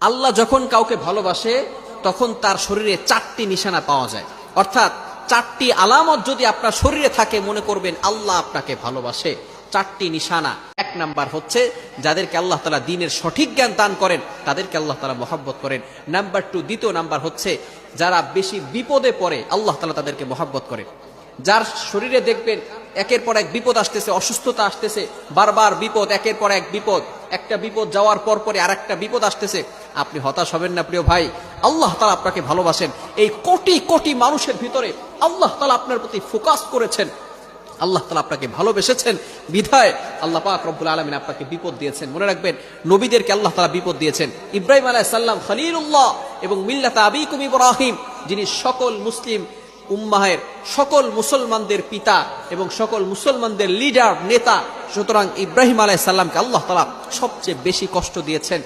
আল্লাহ যখন কাউকে ভালোবাসে তখন তার শরীরে 4টি নিশানা পাওয়া যায়, অর্থাৎ 4টি আলামত যদি আপনার শরীরে থাকে মনে করবেন আল্লাহ আপনাকে ভালোবাসে। 4টি নিশানা। 1 নাম্বার হচ্ছে যাদেরকে আল্লাহ তাআলা দ্বীনের সঠিক জ্ঞান দান করেন তাদেরকে আল্লাহ তাআলা মহব্বত করেন। নাম্বার 2, দ্বিতীয় নাম্বার হচ্ছে যারা বেশি বিপদে পড়ে আল্লাহ তাআলা তাদেরকে মহব্বত করেন। যার শরীরে দেখবেন একের পর এক বিপদ আসতেছে, অসুস্থতা আসতেছে, বারবার বিপদ, একের পর এক বিপদ, একটা বিপদ যাওয়ার পর পরে আরেকটা বিপদ আসতেছে, আপনি হতাশ হবেন না প্রিয় ভাই। আল্লাহ তাআলা আপনাকে ভালোবাসেন। এই কোটি কোটি মানুষের ভিতরে আল্লাহ তাআলা আপনার প্রতি ফোকাস করেছেন, আল্লাহ তাআলা আপনাকে ভালোবেসেছেন বিধায় আল্লাহ পাক রব্বুল আলামিন আপনাকে বিপদ দিয়েছেন। মনে রাখবেন নবীদেরকে আল্লাহ তাআলা বিপদ দিয়েছেন। ইব্রাহিম আলাইহিস সালাম খলিলুল্লাহ এবং মিল্লাত আবিকুম ইব্রাহিম, যিনি সকল মুসলিম উম্মাহের সকল মুসলমানদের পিতা এবং সকল মুসলমানদের লিডার নেতা, সুতরাং ইব্রাহিম আলাইহিস সালামকে আল্লাহ তাআলা সবচেয়ে বেশি কষ্ট দিয়েছেন।